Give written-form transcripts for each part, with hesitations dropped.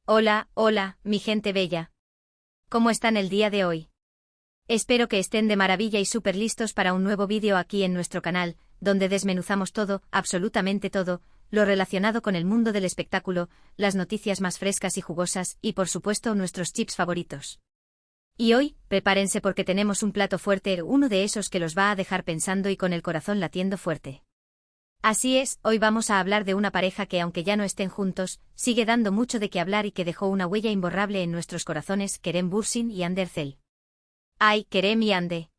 Hola, hola, mi gente bella. ¿Cómo están el día de hoy? Espero que estén de maravilla y súper listos para un nuevo vídeo aquí en nuestro canal, donde desmenuzamos todo, absolutamente todo, lo relacionado con el mundo del espectáculo, las noticias más frescas y jugosas y por supuesto nuestros chips favoritos. Y hoy, prepárense porque tenemos un plato fuerte, uno de esos que los va a dejar pensando y con el corazón latiendo fuerte. Así es, hoy vamos a hablar de una pareja que aunque ya no estén juntos, sigue dando mucho de qué hablar y que dejó una huella imborrable en nuestros corazones, Kerem Bürsin y Hande Erçel. ¡Ay, Kerem y Hande!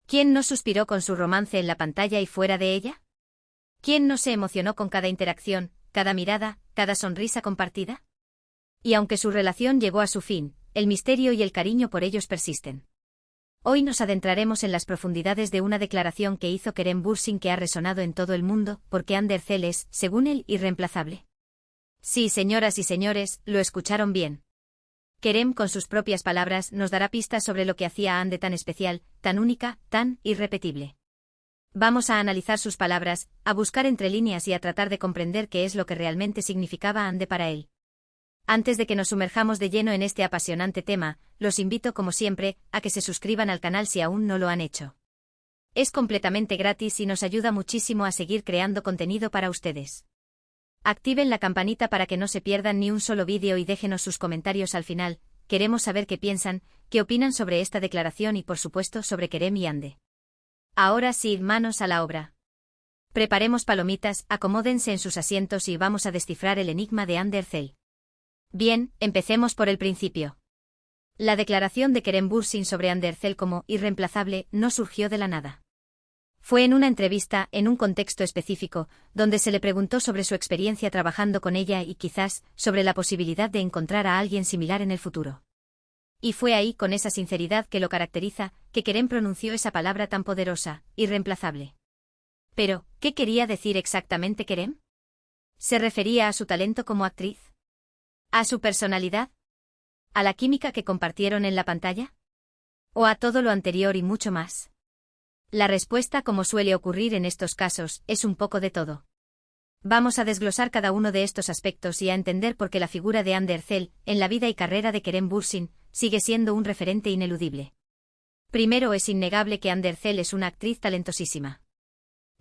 ¿Quién no suspiró con su romance en la pantalla y fuera de ella? ¿Quién no se emocionó con cada interacción, cada mirada, cada sonrisa compartida? Y aunque su relación llegó a su fin, el misterio y el cariño por ellos persisten. Hoy nos adentraremos en las profundidades de una declaración que hizo Kerem Bürsin que ha resonado en todo el mundo, porque Hande Erçel es, según él, irreemplazable. Sí, señoras y señores, lo escucharon bien. Kerem, con sus propias palabras, nos dará pistas sobre lo que hacía a Hande tan especial, tan única, tan irrepetible. Vamos a analizar sus palabras, a buscar entre líneas y a tratar de comprender qué es lo que realmente significaba Hande para él. Antes de que nos sumerjamos de lleno en este apasionante tema, los invito como siempre, a que se suscriban al canal si aún no lo han hecho. Es completamente gratis y nos ayuda muchísimo a seguir creando contenido para ustedes. Activen la campanita para que no se pierdan ni un solo vídeo y déjenos sus comentarios al final, queremos saber qué piensan, qué opinan sobre esta declaración y por supuesto sobre Kerem y Hande. Ahora sí, manos a la obra. Preparemos palomitas, acomódense en sus asientos y vamos a descifrar el enigma de Hande Erçel. Bien, empecemos por el principio. La declaración de Kerem Bürsin sobre Hande Erçel como irreemplazable no surgió de la nada. Fue en una entrevista, en un contexto específico, donde se le preguntó sobre su experiencia trabajando con ella y quizás sobre la posibilidad de encontrar a alguien similar en el futuro. Y fue ahí, con esa sinceridad que lo caracteriza, que Kerem pronunció esa palabra tan poderosa, irreemplazable. Pero, ¿qué quería decir exactamente Kerem? ¿Se refería a su talento como actriz? ¿A su personalidad? ¿A la química que compartieron en la pantalla? ¿O a todo lo anterior y mucho más? La respuesta, como suele ocurrir en estos casos, es un poco de todo. Vamos a desglosar cada uno de estos aspectos y a entender por qué la figura de Hande Erçel, en la vida y carrera de Kerem Bürsin, sigue siendo un referente ineludible. Primero, es innegable que Hande Erçel es una actriz talentosísima.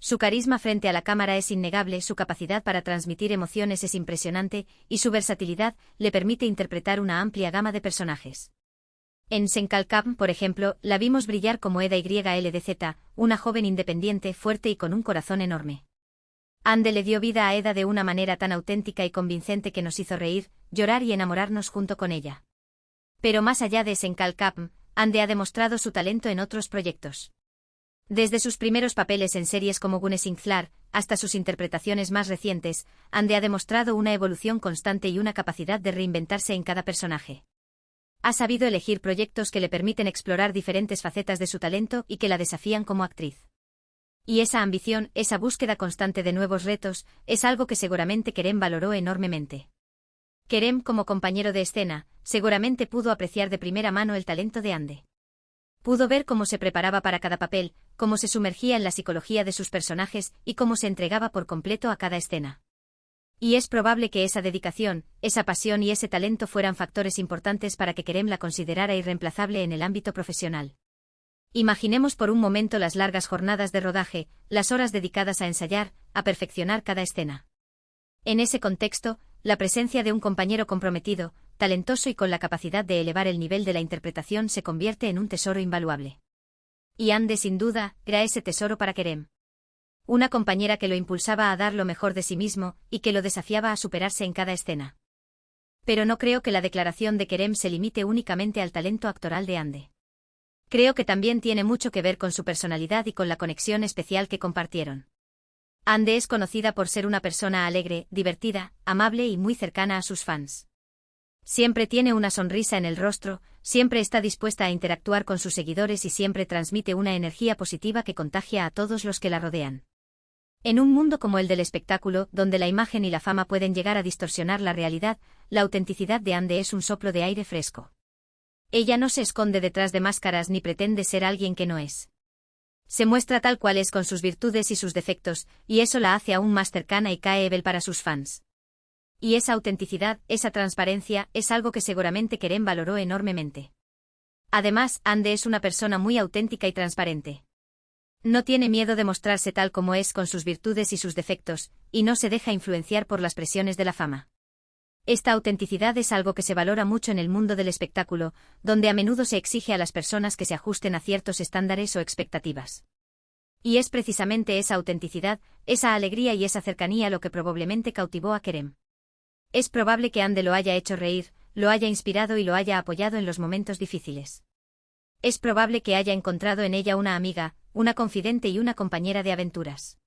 Su carisma frente a la cámara es innegable, su capacidad para transmitir emociones es impresionante, y su versatilidad le permite interpretar una amplia gama de personajes. En Senkalkam, por ejemplo, la vimos brillar como Eda YLDZ, una joven independiente, fuerte y con un corazón enorme. Hande le dio vida a Eda de una manera tan auténtica y convincente que nos hizo reír, llorar y enamorarnos junto con ella. Pero más allá de Senkalkam, Hande ha demostrado su talento en otros proyectos. Desde sus primeros papeles en series como Güneşinkler, hasta sus interpretaciones más recientes, Hande ha demostrado una evolución constante y una capacidad de reinventarse en cada personaje. Ha sabido elegir proyectos que le permiten explorar diferentes facetas de su talento y que la desafían como actriz. Y esa ambición, esa búsqueda constante de nuevos retos, es algo que seguramente Kerem valoró enormemente. Kerem, como compañero de escena, seguramente pudo apreciar de primera mano el talento de Hande. Pudo ver cómo se preparaba para cada papel, cómo se sumergía en la psicología de sus personajes y cómo se entregaba por completo a cada escena. Y es probable que esa dedicación, esa pasión y ese talento fueran factores importantes para que Kerem la considerara irreemplazable en el ámbito profesional. Imaginemos por un momento las largas jornadas de rodaje, las horas dedicadas a ensayar, a perfeccionar cada escena. En ese contexto, la presencia de un compañero comprometido, talentoso y con la capacidad de elevar el nivel de la interpretación se convierte en un tesoro invaluable. Y Hande, sin duda, era ese tesoro para Kerem. Una compañera que lo impulsaba a dar lo mejor de sí mismo y que lo desafiaba a superarse en cada escena. Pero no creo que la declaración de Kerem se limite únicamente al talento actoral de Hande. Creo que también tiene mucho que ver con su personalidad y con la conexión especial que compartieron. Hande es conocida por ser una persona alegre, divertida, amable y muy cercana a sus fans. Siempre tiene una sonrisa en el rostro, siempre está dispuesta a interactuar con sus seguidores y siempre transmite una energía positiva que contagia a todos los que la rodean. En un mundo como el del espectáculo, donde la imagen y la fama pueden llegar a distorsionar la realidad, la autenticidad de Hande es un soplo de aire fresco. Ella no se esconde detrás de máscaras ni pretende ser alguien que no es. Se muestra tal cual es con sus virtudes y sus defectos, y eso la hace aún más cercana y caeable para sus fans. Y esa autenticidad, esa transparencia, es algo que seguramente Kerem valoró enormemente. Además, Hande es una persona muy auténtica y transparente. No tiene miedo de mostrarse tal como es con sus virtudes y sus defectos, y no se deja influenciar por las presiones de la fama. Esta autenticidad es algo que se valora mucho en el mundo del espectáculo, donde a menudo se exige a las personas que se ajusten a ciertos estándares o expectativas. Y es precisamente esa autenticidad, esa alegría y esa cercanía lo que probablemente cautivó a Kerem. Es probable que Hande lo haya hecho reír, lo haya inspirado y lo haya apoyado en los momentos difíciles. Es probable que haya encontrado en ella una amiga, una confidente y una compañera de aventuras.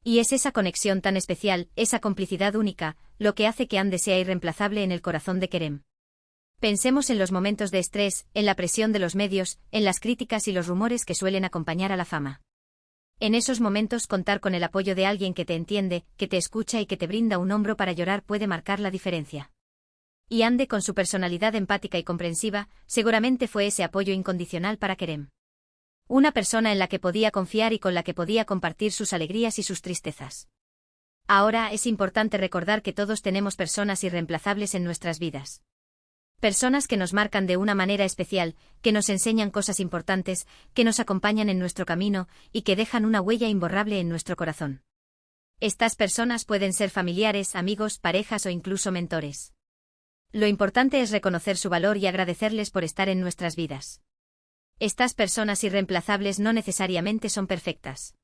Y es esa conexión tan especial, esa complicidad única, lo que hace que Hande sea irreemplazable en el corazón de Kerem. Pensemos en los momentos de estrés, en la presión de los medios, en las críticas y los rumores que suelen acompañar a la fama. En esos momentos contar con el apoyo de alguien que te entiende, que te escucha y que te brinda un hombro para llorar puede marcar la diferencia. Y Hande, con su personalidad empática y comprensiva, seguramente fue ese apoyo incondicional para Kerem. Una persona en la que podía confiar y con la que podía compartir sus alegrías y sus tristezas. Ahora es importante recordar que todos tenemos personas irreemplazables en nuestras vidas. Personas que nos marcan de una manera especial, que nos enseñan cosas importantes, que nos acompañan en nuestro camino y que dejan una huella imborrable en nuestro corazón. Estas personas pueden ser familiares, amigos, parejas o incluso mentores. Lo importante es reconocer su valor y agradecerles por estar en nuestras vidas. Estas personas irreemplazables no necesariamente son perfectas.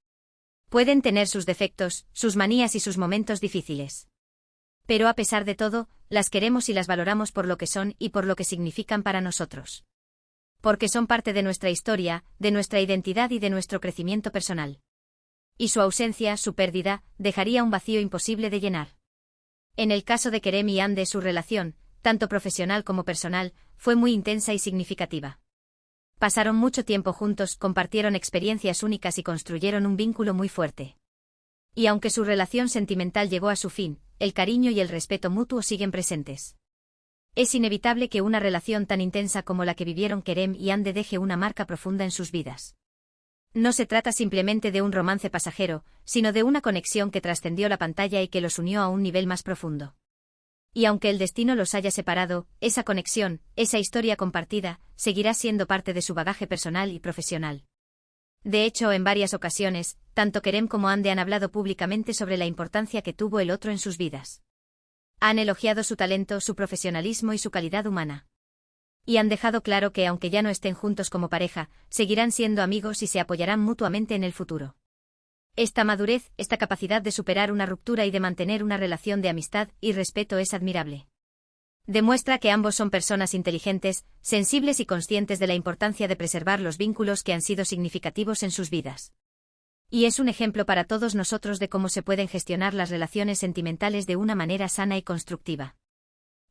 Pueden tener sus defectos, sus manías y sus momentos difíciles. Pero a pesar de todo, las queremos y las valoramos por lo que son y por lo que significan para nosotros. Porque son parte de nuestra historia, de nuestra identidad y de nuestro crecimiento personal. Y su ausencia, su pérdida, dejaría un vacío imposible de llenar. En el caso de Kerem y Hande, su relación, tanto profesional como personal, fue muy intensa y significativa. Pasaron mucho tiempo juntos, compartieron experiencias únicas y construyeron un vínculo muy fuerte. Y aunque su relación sentimental llegó a su fin, el cariño y el respeto mutuo siguen presentes. Es inevitable que una relación tan intensa como la que vivieron Kerem y Hande deje una marca profunda en sus vidas. No se trata simplemente de un romance pasajero, sino de una conexión que trascendió la pantalla y que los unió a un nivel más profundo. Y aunque el destino los haya separado, esa conexión, esa historia compartida, seguirá siendo parte de su bagaje personal y profesional. De hecho, en varias ocasiones, tanto Kerem como Hande han hablado públicamente sobre la importancia que tuvo el otro en sus vidas. Han elogiado su talento, su profesionalismo y su calidad humana. Y han dejado claro que aunque ya no estén juntos como pareja, seguirán siendo amigos y se apoyarán mutuamente en el futuro. Esta madurez, esta capacidad de superar una ruptura y de mantener una relación de amistad y respeto es admirable. Demuestra que ambos son personas inteligentes, sensibles y conscientes de la importancia de preservar los vínculos que han sido significativos en sus vidas. Y es un ejemplo para todos nosotros de cómo se pueden gestionar las relaciones sentimentales de una manera sana y constructiva.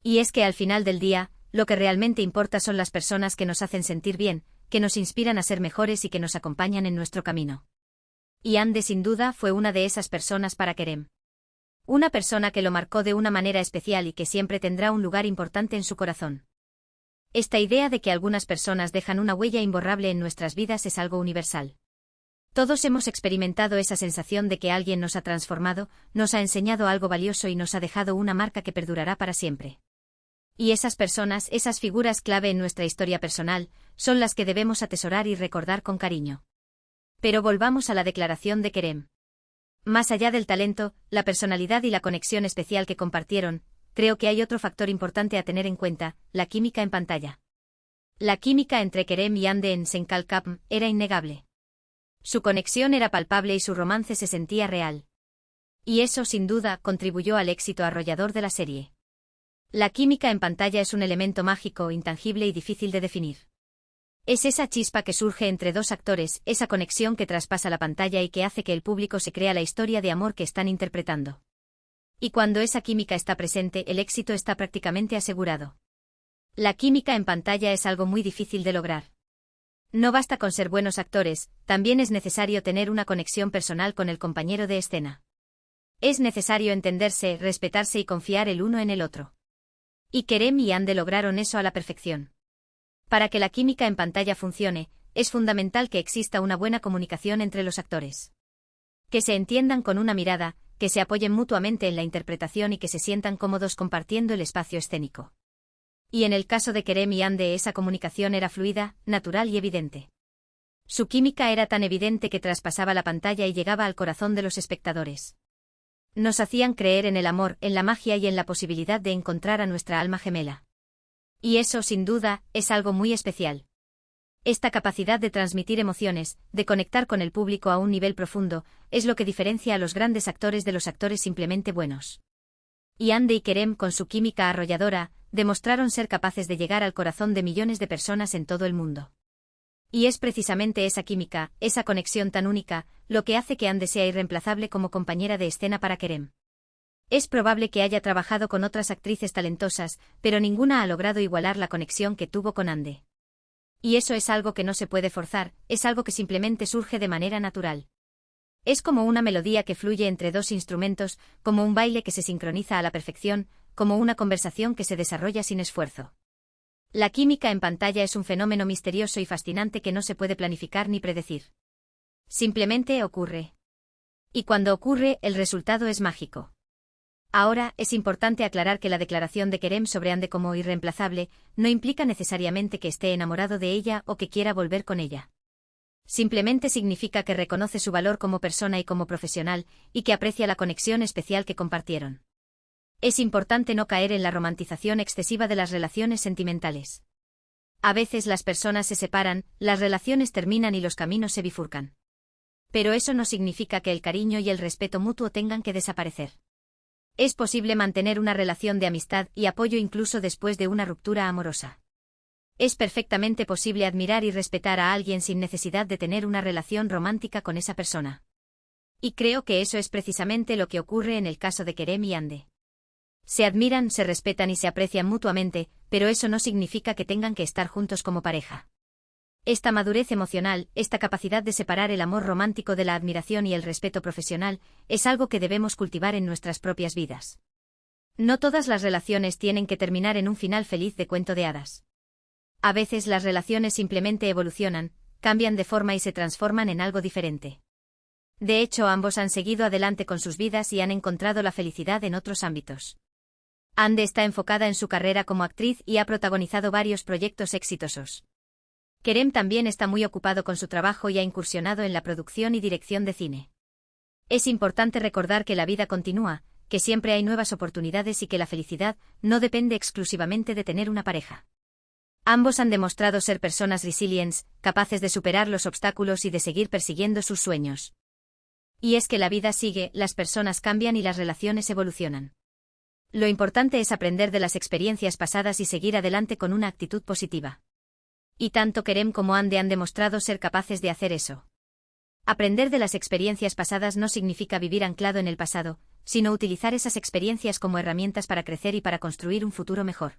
Y es que al final del día, lo que realmente importa son las personas que nos hacen sentir bien, que nos inspiran a ser mejores y que nos acompañan en nuestro camino. Y Hande sin duda fue una de esas personas para Kerem. Una persona que lo marcó de una manera especial y que siempre tendrá un lugar importante en su corazón. Esta idea de que algunas personas dejan una huella imborrable en nuestras vidas es algo universal. Todos hemos experimentado esa sensación de que alguien nos ha transformado, nos ha enseñado algo valioso y nos ha dejado una marca que perdurará para siempre. Y esas personas, esas figuras clave en nuestra historia personal, son las que debemos atesorar y recordar con cariño. Pero volvamos a la declaración de Kerem. Más allá del talento, la personalidad y la conexión especial que compartieron, creo que hay otro factor importante a tener en cuenta, la química en pantalla. La química entre Kerem y Hande en Senkal Kapm era innegable. Su conexión era palpable y su romance se sentía real. Y eso, sin duda, contribuyó al éxito arrollador de la serie. La química en pantalla es un elemento mágico, intangible y difícil de definir. Es esa chispa que surge entre dos actores, esa conexión que traspasa la pantalla y que hace que el público se crea la historia de amor que están interpretando. Y cuando esa química está presente, el éxito está prácticamente asegurado. La química en pantalla es algo muy difícil de lograr. No basta con ser buenos actores, también es necesario tener una conexión personal con el compañero de escena. Es necesario entenderse, respetarse y confiar el uno en el otro. Y Kerem y Hande lograron eso a la perfección. Para que la química en pantalla funcione, es fundamental que exista una buena comunicación entre los actores. Que se entiendan con una mirada, que se apoyen mutuamente en la interpretación y que se sientan cómodos compartiendo el espacio escénico. Y en el caso de Kerem y Hande esa comunicación era fluida, natural y evidente. Su química era tan evidente que traspasaba la pantalla y llegaba al corazón de los espectadores. Nos hacían creer en el amor, en la magia y en la posibilidad de encontrar a nuestra alma gemela. Y eso, sin duda, es algo muy especial. Esta capacidad de transmitir emociones, de conectar con el público a un nivel profundo, es lo que diferencia a los grandes actores de los actores simplemente buenos. Y Hande y Kerem, con su química arrolladora, demostraron ser capaces de llegar al corazón de millones de personas en todo el mundo. Y es precisamente esa química, esa conexión tan única, lo que hace que Hande sea irreemplazable como compañera de escena para Kerem. Es probable que haya trabajado con otras actrices talentosas, pero ninguna ha logrado igualar la conexión que tuvo con Hande. Y eso es algo que no se puede forzar, es algo que simplemente surge de manera natural. Es como una melodía que fluye entre dos instrumentos, como un baile que se sincroniza a la perfección, como una conversación que se desarrolla sin esfuerzo. La química en pantalla es un fenómeno misterioso y fascinante que no se puede planificar ni predecir. Simplemente ocurre. Y cuando ocurre, el resultado es mágico. Ahora, es importante aclarar que la declaración de Kerem sobre Hande como irreemplazable no implica necesariamente que esté enamorado de ella o que quiera volver con ella. Simplemente significa que reconoce su valor como persona y como profesional, y que aprecia la conexión especial que compartieron. Es importante no caer en la romantización excesiva de las relaciones sentimentales. A veces las personas se separan, las relaciones terminan y los caminos se bifurcan. Pero eso no significa que el cariño y el respeto mutuo tengan que desaparecer. Es posible mantener una relación de amistad y apoyo incluso después de una ruptura amorosa. Es perfectamente posible admirar y respetar a alguien sin necesidad de tener una relación romántica con esa persona. Y creo que eso es precisamente lo que ocurre en el caso de Kerem y Hande. Se admiran, se respetan y se aprecian mutuamente, pero eso no significa que tengan que estar juntos como pareja. Esta madurez emocional, esta capacidad de separar el amor romántico de la admiración y el respeto profesional, es algo que debemos cultivar en nuestras propias vidas. No todas las relaciones tienen que terminar en un final feliz de cuento de hadas. A veces las relaciones simplemente evolucionan, cambian de forma y se transforman en algo diferente. De hecho, ambos han seguido adelante con sus vidas y han encontrado la felicidad en otros ámbitos. Hande está enfocada en su carrera como actriz y ha protagonizado varios proyectos exitosos. Kerem también está muy ocupado con su trabajo y ha incursionado en la producción y dirección de cine. Es importante recordar que la vida continúa, que siempre hay nuevas oportunidades y que la felicidad no depende exclusivamente de tener una pareja. Ambos han demostrado ser personas resilientes, capaces de superar los obstáculos y de seguir persiguiendo sus sueños. Y es que la vida sigue, las personas cambian y las relaciones evolucionan. Lo importante es aprender de las experiencias pasadas y seguir adelante con una actitud positiva. Y tanto Kerem como Hande han demostrado ser capaces de hacer eso. Aprender de las experiencias pasadas no significa vivir anclado en el pasado, sino utilizar esas experiencias como herramientas para crecer y para construir un futuro mejor.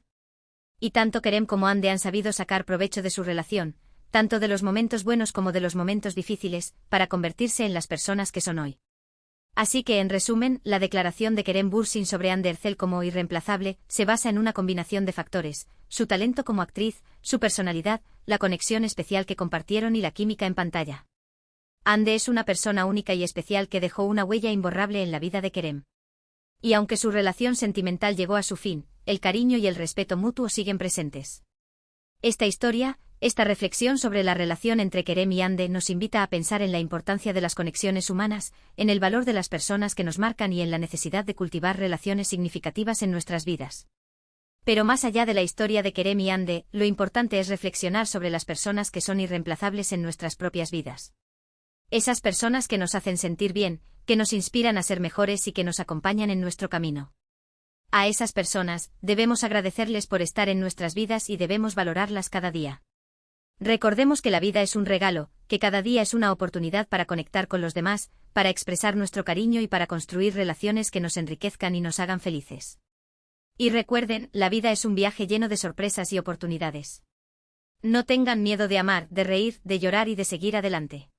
Y tanto Kerem como Hande han sabido sacar provecho de su relación, tanto de los momentos buenos como de los momentos difíciles, para convertirse en las personas que son hoy. Así que, en resumen, la declaración de Kerem Bürsin sobre Hande Erçel como irreemplazable se basa en una combinación de factores: su talento como actriz, su personalidad, la conexión especial que compartieron y la química en pantalla. Hande es una persona única y especial que dejó una huella imborrable en la vida de Kerem. Y aunque su relación sentimental llegó a su fin, el cariño y el respeto mutuo siguen presentes. Esta historia, esta reflexión sobre la relación entre Kerem y Hande nos invita a pensar en la importancia de las conexiones humanas, en el valor de las personas que nos marcan y en la necesidad de cultivar relaciones significativas en nuestras vidas. Pero más allá de la historia de Kerem y Hande, lo importante es reflexionar sobre las personas que son irreemplazables en nuestras propias vidas. Esas personas que nos hacen sentir bien, que nos inspiran a ser mejores y que nos acompañan en nuestro camino. A esas personas, debemos agradecerles por estar en nuestras vidas y debemos valorarlas cada día. Recordemos que la vida es un regalo, que cada día es una oportunidad para conectar con los demás, para expresar nuestro cariño y para construir relaciones que nos enriquezcan y nos hagan felices. Y recuerden, la vida es un viaje lleno de sorpresas y oportunidades. No tengan miedo de amar, de reír, de llorar y de seguir adelante.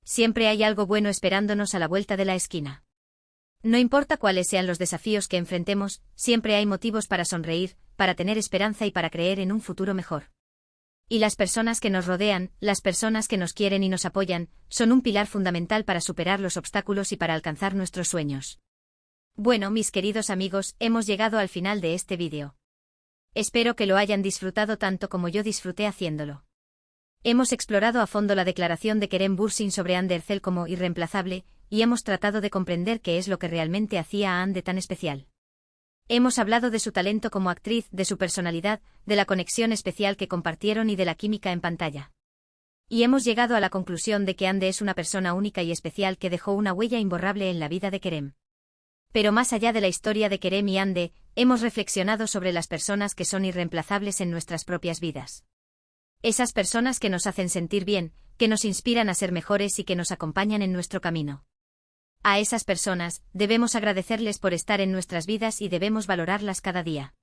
Siempre hay algo bueno esperándonos a la vuelta de la esquina. No importa cuáles sean los desafíos que enfrentemos, siempre hay motivos para sonreír, para tener esperanza y para creer en un futuro mejor. Y las personas que nos rodean, las personas que nos quieren y nos apoyan, son un pilar fundamental para superar los obstáculos y para alcanzar nuestros sueños. Bueno, mis queridos amigos, hemos llegado al final de este vídeo. Espero que lo hayan disfrutado tanto como yo disfruté haciéndolo. Hemos explorado a fondo la declaración de Kerem Bürsin sobre Hande Erçel como irreemplazable, y hemos tratado de comprender qué es lo que realmente hacía a Hande tan especial. Hemos hablado de su talento como actriz, de su personalidad, de la conexión especial que compartieron y de la química en pantalla. Y hemos llegado a la conclusión de que Hande es una persona única y especial que dejó una huella imborrable en la vida de Kerem. Pero más allá de la historia de Kerem y Hande, hemos reflexionado sobre las personas que son irreemplazables en nuestras propias vidas. Esas personas que nos hacen sentir bien, que nos inspiran a ser mejores y que nos acompañan en nuestro camino. A esas personas, debemos agradecerles por estar en nuestras vidas y debemos valorarlas cada día.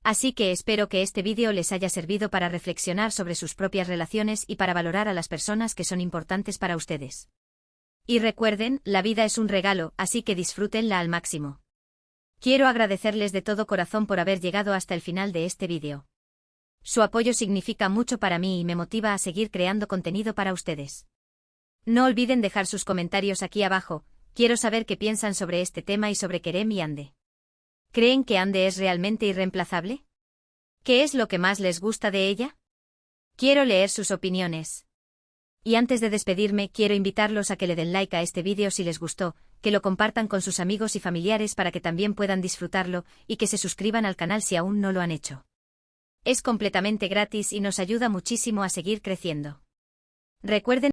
Así que espero que este vídeo les haya servido para reflexionar sobre sus propias relaciones y para valorar a las personas que son importantes para ustedes. Y recuerden, la vida es un regalo, así que disfrútenla al máximo. Quiero agradecerles de todo corazón por haber llegado hasta el final de este vídeo. Su apoyo significa mucho para mí y me motiva a seguir creando contenido para ustedes. No olviden dejar sus comentarios aquí abajo. Quiero saber qué piensan sobre este tema y sobre Kerem y Hande. ¿Creen que Hande es realmente irreemplazable? ¿Qué es lo que más les gusta de ella? Quiero leer sus opiniones. Y antes de despedirme, quiero invitarlos a que le den like a este vídeo si les gustó, que lo compartan con sus amigos y familiares para que también puedan disfrutarlo, y que se suscriban al canal si aún no lo han hecho. Es completamente gratis y nos ayuda muchísimo a seguir creciendo. Recuerden